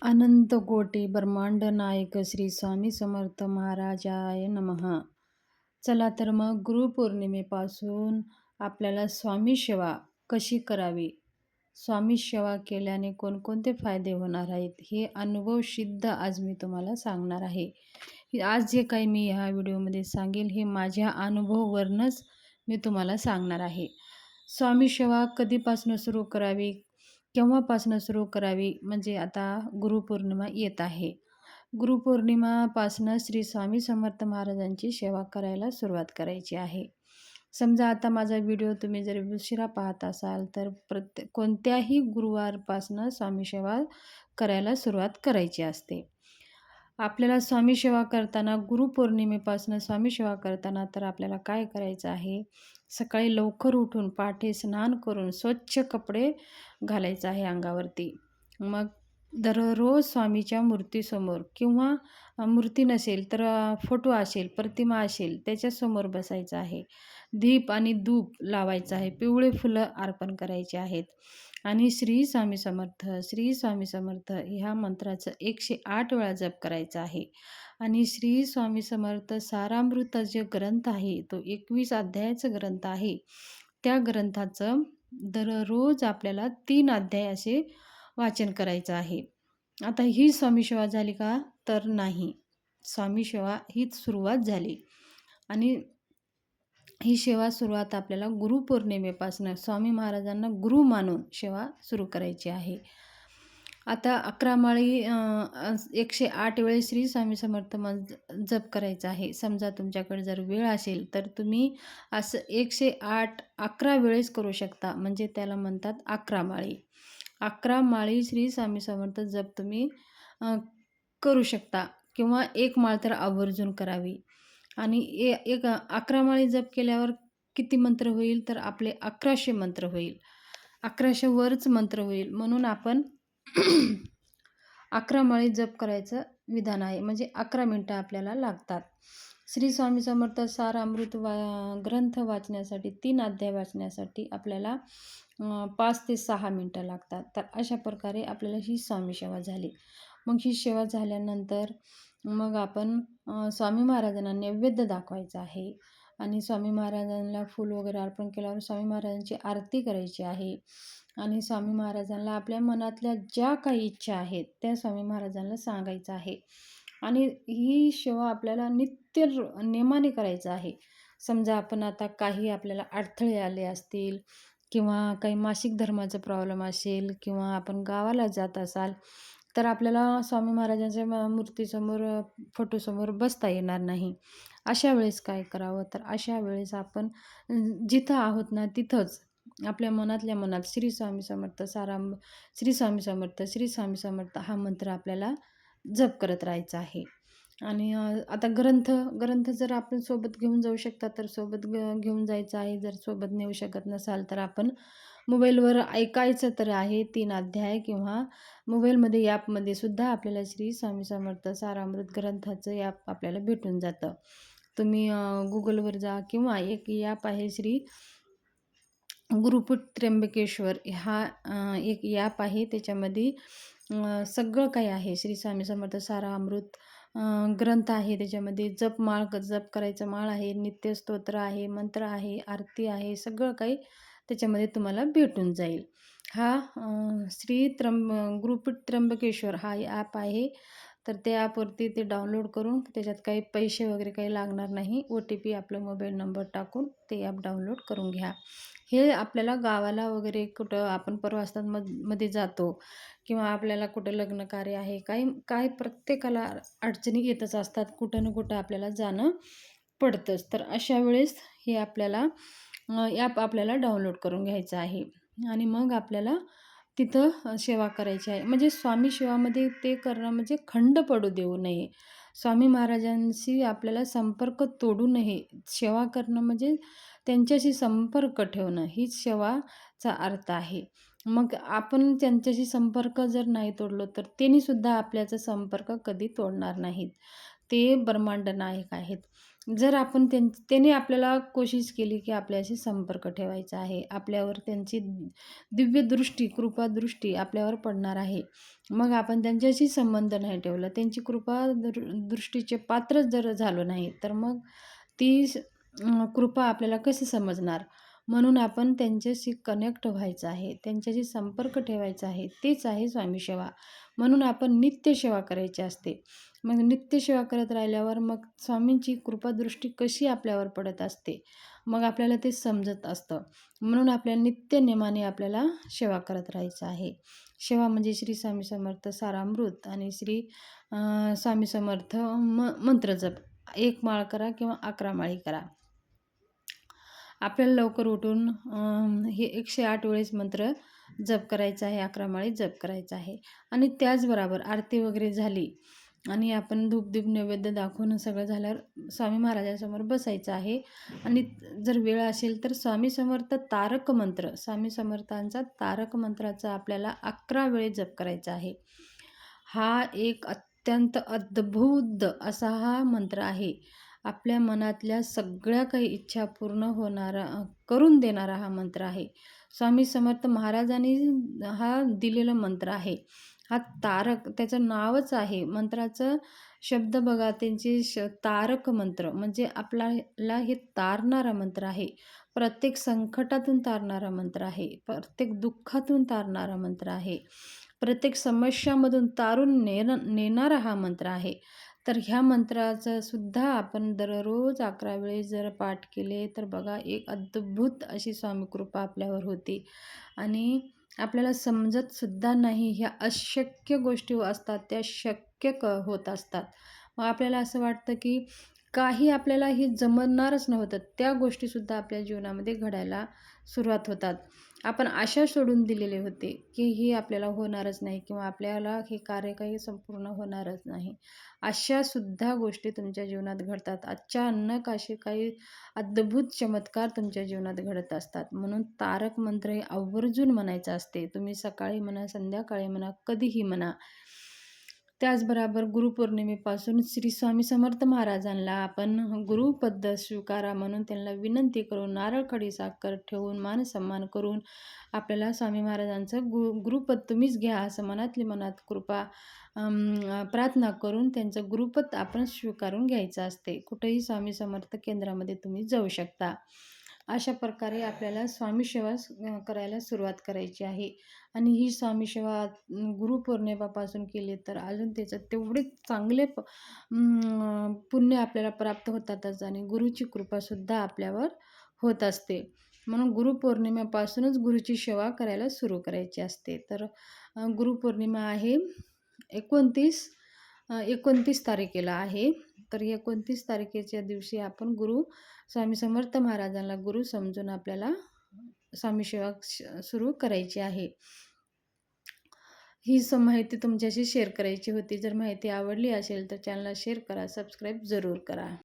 अनंत कोटी ब्रह्मांड नायक श्री स्वामी समर्थ महाराजाय नमः. चला तर मग गुरुपौर्णिमेपासून आपल्याला स्वामी सेवा कशी करावी, स्वामी सेवा केल्याने कोणकोणते फायदे होणार आहेत, हे अनुभव सिद्ध आज मी तुम्हाला सांगणार आहे. आज जे काही मी ह्या व्हिडिओमध्ये सांगेल हे माझ्या अनुभवावरूनच मी तुम्हाला सांगणार आहे. स्वामी सेवा कधीपासून सुरू करावी, केव्हापासून सुरू करावी, म्हणजे आता गुरुपौर्णिमा येत आहे. गुरुपौर्णिमापासून श्री स्वामी समर्थ महाराजांची सेवा करायला सुरुवात करायची आहे. समजा आता माझा व्हिडिओ तुम्ही जर उशिरा पाहत असाल तर कोणत्याही गुरुवारपासून स्वामी सेवा करायला सुरुवात करायची असते. आपल्याला स्वामी सेवा करताना, गुरुपौर्णिमेपासून स्वामी सेवा करताना तर आपल्याला काय करायचं आहे, सकाळी लवकर उठून पहाटे स्नान करून स्वच्छ कपडे घालायचं आहे अंगावरती. मग दररोज स्वामीच्या मूर्तीसमोर किंवा मूर्ती नसेल तर फोटो असेल, प्रतिमा असेल त्याच्यासमोर बसायचं आहे. दीप आणि धूप लावायचं आहे. पिवळे फुलं अर्पण करायचे आहेत आणि श्री स्वामी समर्थ, श्री स्वामी समर्थ ह्या मंत्राचं 108 वेळा जप करायचा आहे. आणि श्री स्वामी समर्थ सारामृत जे ग्रंथ आहे, तो 21 अध्यायाचा ग्रंथ आहे. त्या ग्रंथाचं दररोज आपल्याला 3 अध्याय असे वाचन करायचं आहे. आता ही स्वामी सेवा झाली का? तर नाही. स्वामी सेवा हीच सुरुवात झाली आणि ही सेवा सुरुवात आपल्याला गुरुपौर्णिमेपासून स्वामी महाराजांना गुरु मानून सेवा सुरू करायची आहे. आता 11 माळी 108 वेळेस श्री स्वामी समर्थ जप करायचा आहे. समजा तुमच्याकडे जर वेळ असेल तर तुम्ही असं 108 11 वेळेस करू शकता, म्हणजे त्याला म्हणतात 11 माळी. 11 माळी श्री स्वामी समर्थ जप तुम्ही करू शकता किंवा 1 माळ तर आवर्जून करावी. आणि 11 माळी जप केल्यावर किती मंत्र होईल, तर आपले 1100 मंत्र होईल. 1100 वरच मंत्र होईल. म्हणून आपण 11 माळी जप करायचं विधान आहे, म्हणजे 11 मिनटं आपल्याला लागतात. श्री स्वामी समर्थ सार अमृत ग्रंथ वाचण्यासाठी, 3 अध्याय वाचण्यासाठी आपल्याला 5 ते 6 मिनटं लागतात. तर अशा प्रकारे आपल्याला ही स्वामी सेवा झाली. मग ही सेवा झाल्यानंतर मग आपण स्वामी महाराजांना नैवेद्य दाखवायचा आहे आणि स्वामी महाराजांना फूल वगैरे अर्पण केल्यावर स्वामी महाराजांची आरती करायची आहे आणि स्वामी महाराजांना आपल्या मनातल्या ज्या काही इच्छा आहेत त्या स्वामी महाराजांना सांगायचं आहे. आणि ही सेवा आपल्याला नित्य नेमाने करायचं आहे. समजा आपण आता काही आपल्याला अडथळे आले असतील किंवा काही मासिक धर्माचा प्रॉब्लेम असेल किंवा आपण गावाला जात असाल तर आपल्याला स्वामी महाराजांच्या मूर्तीसमोर, फोटोसमोर बसता येणार नाही. अशा वेळेस काय करावं, तर अशा वेळेस आपण जिथं आहोत ना तिथंच आपल्या मनातल्या मनात श्री स्वामी समर्थ श्री स्वामी समर्थ, श्री स्वामी समर्थ हा मंत्र आपल्याला जप करत राहायचा आहे. आणि आता ग्रंथ जर आपण सोबत घेऊन जाऊ शकता तर सोबत घेऊन जायचं आहे. जर सोबत नेऊ शकत नसाल तर आपण मोबाईलवर ऐकायचं तर आहे 3 अध्याय, किंवा मोबाईलमध्ये ॲपमध्ये सुद्धा आपल्याला श्री स्वामी समर्थ सारामृत ग्रंथाचं ॲप आपल्याला भेटून जातं. तुम्ही गुगलवर जा किंवा एक ॲप आहे श्री गुरुपीठ त्र्यंबकेश्वर हा एक ॲप आहे. त्याच्यामध्ये सगळं काही आहे. श्री स्वामी समर्थ सारामृत ग्रंथ आहे. त्याच्यामध्ये जप करायचं माळ आहे, नित्यस्तोत्र आहे, मंत्र आहे, आरती आहे, सगळं काही त्याच्यामध्ये तुम्हाला भेटून जाईल. हा गुरुपीठ त्र्यंबकेश्वर हा ॲप आहे. तर त्या ॲपवरती ते डाउनलोड करून त्याच्यात काही पैसे वगैरे काही लागणार नाही. OTP आपला मोबाईल नंबर टाकून ते ॲप डाउनलोड करून घ्या. हे आपल्याला गावाला वगैरे कुठं आपण प्रवासात मध्ये जातो किंवा आपल्याला कुठं लग्न कार्य आहे, काही प्रत्येकाला अडचणी येतच असतात, कुठं ना कुठं आपल्याला जाणं पडतंच. तर अशा वेळेस हे आपल्याला ॲप आपल्याला डाउनलोड करून घ्यायचं आहे आणि मग आपल्याला तिथं सेवा करायची आहे. म्हणजे स्वामी सेवामध्ये ते करणं म्हणजे खंड पडू देऊ नये. स्वामी महाराजांशी आपल्याला संपर्क तोडू नये. सेवा करणं म्हणजे त्यांच्याशी संपर्क ठेवणं, हीच सेवाचा अर्थ आहे. मग आपण त्यांच्याशी संपर्क जर नाही तोडलो तर त्यांनीसुद्धा आपल्याचा संपर्क कधी तोडणार नाहीत. ते ब्रह्मांड नायक आहेत. जर आपण त्याने आपल्याला कोशिश केली, की आपल्याशी संपर्क ठेवायचा आहे. आपल्यावर त्यांची दिव्य दृष्टी, कृपादृष्टी आपल्यावर पडणार आहे. मग आपण त्यांच्याशी संबंध नाही ठेवला, त्यांची दृष्टीचे पात्रच जर झालो नाही, तर मग ती कृपा आपल्याला कशी समजणार? म्हणून आपण त्यांच्याशी कनेक्ट व्हायचं आहे, त्यांच्याशी संपर्क ठेवायचा आहे. तेच आहे स्वामी सेवा. म्हणून आपण नित्यसेवा करायची असते. मग नित्यसेवा करत राहिल्यावर मग स्वामींची कृपादृष्टी कशी आपल्यावर पडत असते, मग आपल्याला ते समजत असतं. म्हणून आपल्या नित्यनेमाने आपल्याला सेवा करत राहायचं आहे. सेवा म्हणजे श्री स्वामी समर्थ सारामृत आणि श्री स्वामी समर्थ मंत्र जप. 1 माळ करा किंवा 11 माळी करा. आपल्याला लवकर उठून हे 108 वेळेस मंत्र जप करायचा आहे, 11 माळी जप करायचा आहे. आणि त्याचबरोबर आरती वगैरे झाली आणि आपण धूप-दीप नैवेद्य दाखवून सगळं झाल्यावर स्वामी महाराजांसमोर बसायचं आहे. आणि जर वेळ असेल तर स्वामी समर्थ तारक मंत्र, स्वामी समर्थांचा तारक मंत्राचा आपल्याला 11 वेळेस जप करायचा आहे. हा एक अत्यंत अद्भुत असा हा मंत्र आहे. आपल्या मनातल्या सगळ्या काही इच्छा पूर्ण होणारा करून देणारा हा मंत्र आहे. स्वामी समर्थ महाराजांनी हा दिलेला मंत्र आहे. हा तारक त्याचं नावच आहे. मंत्राचं शब्द बघा त्यांचे तारक मंत्र म्हणजे आपल्याला हे तारणारा मंत्र आहे. प्रत्येक संकटातून तारणारा मंत्र आहे. प्रत्येक दुःखातून तारणारा मंत्र आहे. प्रत्येक समस्यामधून तारून नेणारा हा मंत्र आहे. तर ह्या मंत्राचं सुद्धा आपण दररोज 11 वेळेस जर पाठ केले तर बघा एक अद्भुत अशी स्वामी कृपा आपल्यावर होते. आणि आपल्याला समजत सुद्धा नाही, ह्या अशक्य गोष्टी असतात त्या शक्य होत असतात. मग आपल्याला असं वाटतं की काही आपल्याला हे जमणारच नव्हतं, त्या गोष्टीसुद्धा आपल्या जीवनामध्ये घडायला सुरुवात होतात. आपण आशा सोडून दिलेले होते की हे आपल्याला होणारच नाही किंवा आपल्याला हे कार्य काही संपूर्ण होणारच नाही. अशासुद्धा गोष्टी तुमच्या जीवनात घडतात. अचानक असे काही अद्भुत चमत्कार तुमच्या जीवनात घडत असतात. म्हणून तारक मंत्र हे आवर्जून म्हणायचं असते. तुम्ही सकाळी म्हणा, संध्याकाळी म्हणा, कधीही म्हणा. त्याचबरोबर गुरुपौर्णिमेपासून श्री स्वामी समर्थ महाराजांना आपण गुरुपद स्वीकारा म्हणून त्यांना विनंती करून नारळ, खडी साखर ठेवून मानसन्मान करून आपल्याला स्वामी महाराजांचं गुरुपद तुम्हीच घ्या असं मनातली मनात कृपा प्रार्थना करून त्यांचं गुरुपद आपण स्वीकारून घ्यायचं असते. कुठेही स्वामी समर्थ केंद्रामध्ये तुम्ही जाऊ शकता. अशा प्रकारे आपल्याला स्वामी सेवा करायला सुरुवात करायची आहे. आणि ही स्वामी सेवा गुरुपौर्णिमेपासून केली तर अजून त्याचं तेवढे चांगले पुण्य आपल्याला प्राप्त होतातच आणि गुरुची कृपासुद्धा आपल्यावर होत असते. म्हणून गुरुपौर्णिमेपासूनच गुरुची सेवा करायला सुरू करायची असते. तर गुरुपौर्णिमा आहे 29 तारखेला आहे. तर 29 तारखेच्या दिवशी आपण स्वामी समर्थ महाराजांना गुरु समजून आपल्याला स्वामी सेवा सुरू करायची आहे. ही माहिती तुमच्याशी शेअर करायची होती. जर माहिती आवडली असेल तर चॅनलला शेअर करा, सबस्क्राईब जरूर करा.